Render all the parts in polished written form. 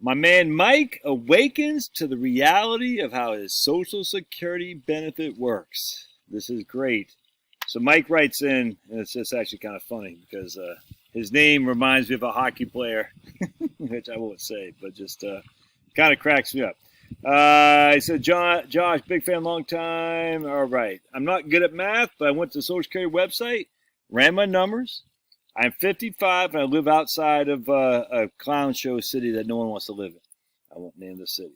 My man Mike awakens to the reality of how his Social Security benefit works. This is great. So Mike writes in, and it's just actually kind of funny because his name reminds me of a hockey player, which I won't say, but just kind of cracks me up. He said, Josh, big fan, long time. All right. I'm not good at math, but I went to the Social Security website, ran my numbers. I'm 55 and I live outside of a clown show city that no one wants to live in. I won't name the city.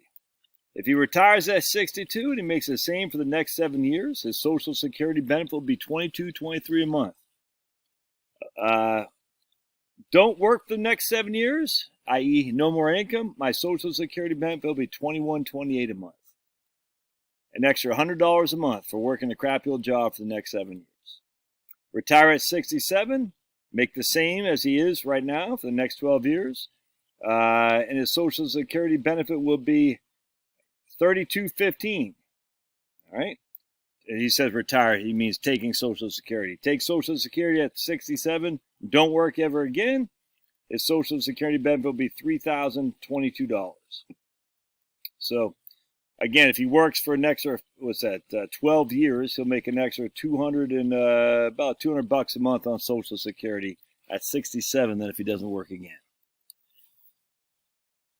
If he retires at 62 and he makes the same for the next 7 years, his Social Security benefit will be $22, $23 a month. Don't work for the next 7 years, i.e. no more income, my Social Security benefit will be $21, $28 a month. An extra $100 a month for working a crappy old job for the next 7 years. Retire at 67, make the same as he is right now for the next 12 years, and his Social Security benefit will be $32.15. All right? And he says retire, he means taking Social Security. Take Social Security at 67, don't work ever again. His Social Security benefit will be $3,022. So, again, if he works for an extra, 12 years, he'll make an extra about $200 a month on Social Security at 67 than if he doesn't work again.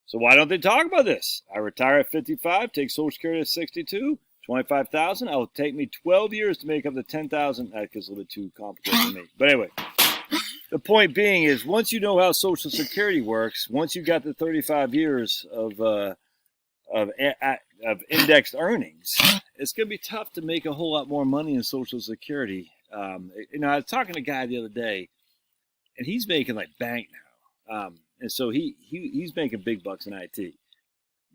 So why don't they talk about this? I retire at 55, take Social Security at 62, $25,000. It will take me 12 years to make up the $10,000. That gets a little bit too complicated for me. But anyway, the point being is once you know how Social Security works, once you got the 35 years of indexed earnings, it's going to be tough to make a whole lot more money in Social Security. I was talking to a guy the other day, and he's making like bank now. And so he's making big bucks in IT.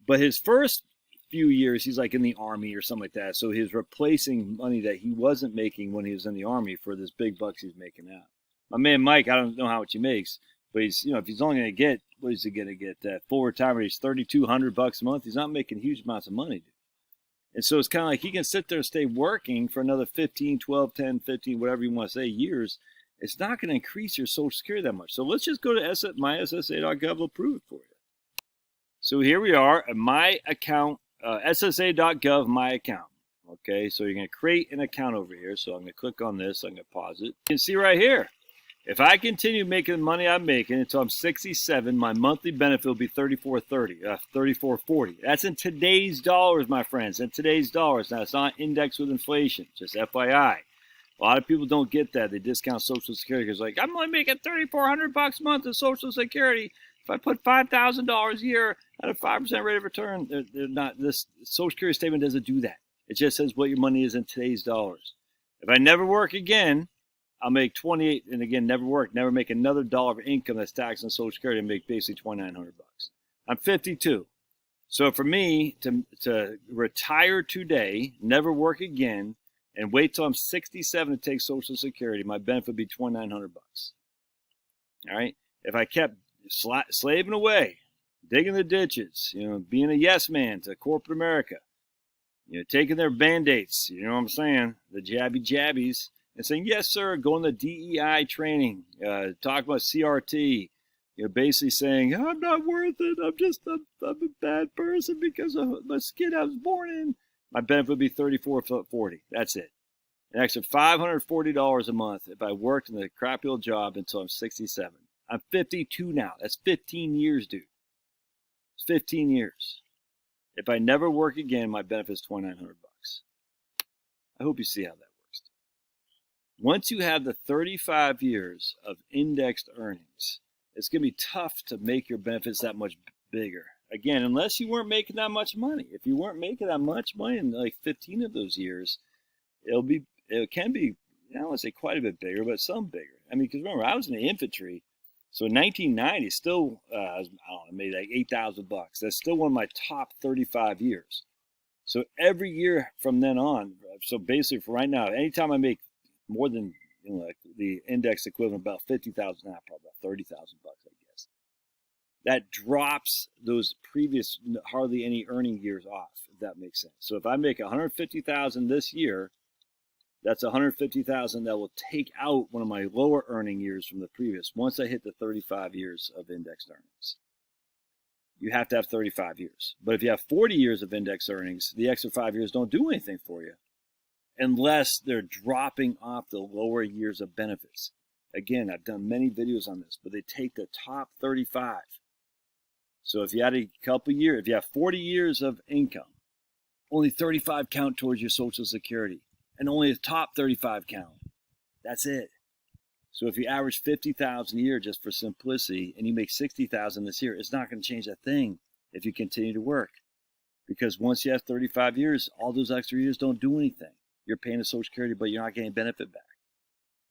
But his first few years, he's like in the Army or something like that. So he's replacing money that he wasn't making when he was in the Army for this big bucks he's making now. My man Mike, I don't know how much he makes, but he's, if he's only going to get, what is he going to get? Full retirement, he's $3,200 a month. He's not making huge amounts of money, dude. And so it's kind of like he can sit there and stay working for another 15, 12, 10, 15, whatever you want to say, years. It's not going to increase your Social Security that much. So let's just go to myssa.gov. It'll prove it for you. So here we are at my account, ssa.gov, my account. Okay, so you're going to create an account over here. So I'm going to click on this. I'm going to pause it. You can see right here. If I continue making the money I'm making until I'm 67, my monthly benefit will be $34.40. That's in today's dollars, my friends. In today's dollars. Now, it's not indexed with inflation. Just FYI. A lot of people don't get that. They discount Social Security because, like, I'm only making $3,400 a month in Social Security. If I put $5,000 a year at a 5% rate of return, they're not. This Social Security statement doesn't do that. It just says what your money is in today's dollars. If I never work again, I'll make 28, and again, never make another dollar of income that's taxed on Social Security and make basically $2,900. I'm 52. So for me to retire today, never work again, and wait till I'm 67 to take Social Security, my benefit would be $2,900. All right? If I kept slaving away, digging the ditches, being a yes man to corporate America, taking their Band-Aids, you know what I'm saying, the jabbies, and saying, yes, sir, going to DEI training, talk about CRT, basically saying, I'm not worth it. I'm a bad person because of my skin I was born in. My benefit would be $34.40. That's it. An extra $540 a month if I worked in the crappy old job until I'm 67. I'm 52 now. That's 15 years, dude. It's 15 years. If I never work again, my benefit is $2,900. I hope you see how that works. Once you have the 35 years of indexed earnings, it's going to be tough to make your benefits that much bigger. Again, unless you weren't making that much money. If you weren't making that much money in like 15 of those years, it can be, I don't want to say quite a bit bigger, but some bigger. I mean, because remember, I was in the infantry. So in 1990, still, I don't know, maybe like $8,000. That's still one of my top 35 years. So every year from then on, so basically for right now, anytime I make more than like the index equivalent, about 50,000 now, probably about 30,000 bucks, I guess. That drops those previous hardly any earning years off, if that makes sense. So if I make 150,000 this year, that's 150,000 that will take out one of my lower earning years from the previous once I hit the 35 years of indexed earnings. you have to have 35 years. But if you have 40 years of index earnings, the extra 5 years don't do anything for you unless they're dropping off the lower years of benefits. Again, I've done many videos on this, but they take the top 35. So if you had a couple years, if you have 40 years of income, only 35 count towards your Social Security, and only the top 35 count. That's it. So if you average 50,000 a year just for simplicity, and you make 60,000 this year, it's not going to change a thing if you continue to work. Because once you have 35 years, all those extra years don't do anything. You're paying the Social Security, but you're not getting benefit back.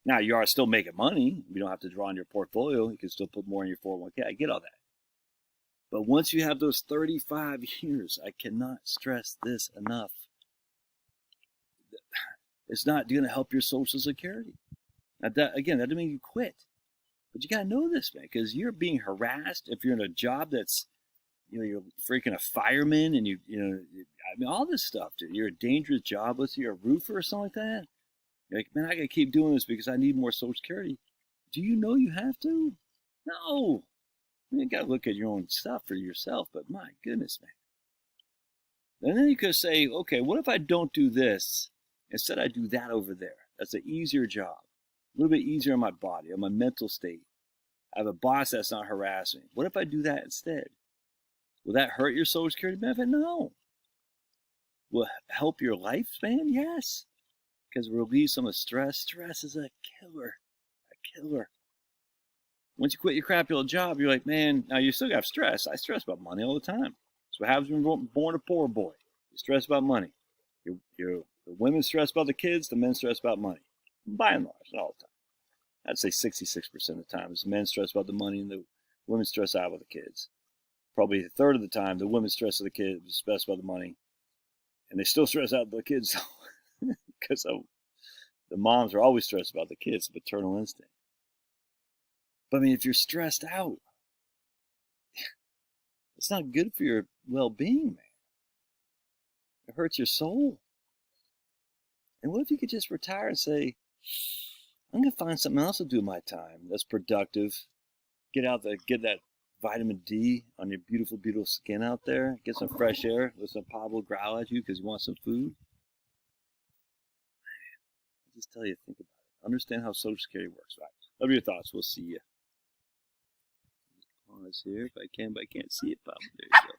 Now, you are still making money. You don't have to draw on your portfolio. You can still put more in your 401k. I get all that. But once you have those 35 years, I cannot stress this enough. It's not going to help your Social Security. Now, that doesn't mean you quit. But you got to know this, man, because you're being harassed. If you're in a job that's, you're freaking a fireman and all this stuff, dude. You're a dangerous job. Let's say you're a roofer or something like that. You're like, man, I got to keep doing this because I need more Social Security. Do you know you have to? No. You got to look at your own stuff for yourself, but my goodness, man. And then you could say, okay, what if I don't do this? Instead, I do that over there. That's an easier job. A little bit easier on my body, on my mental state. I have a boss that's not harassing me. What if I do that instead? Will that hurt your Social Security benefit? No. Will it help your lifespan? Yes. Because it relieves some of the stress. Stress is a killer. A killer. Once you quit your crappy old job, you're like, man, now you still got stress. I stress about money all the time. That's what happens when you're born a poor boy. You stress about money. The women stress about the kids, the men stress about money. By and large, all the time. I'd say 66% of the time. The men stress about the money and the women stress out about the kids. Probably a third of the time, the women stress about the kids, stress about the money. And they still stress out the kids because the moms are always stressed about the kids, maternal instinct. But I mean, if you're stressed out, it's not good for your well-being, man. It hurts your soul. And what if you could just retire and say, I'm going to find something else to do with my time that's productive. Get out there, get that vitamin D on your beautiful, beautiful skin out there. Get some fresh air. Listen to Pablo growl at you because you want some food. I just tell you, think about it. Understand how Social Security works. Right? Love your thoughts. We'll see you. Pause here if I can, but I can't see it, Pablo. There you go.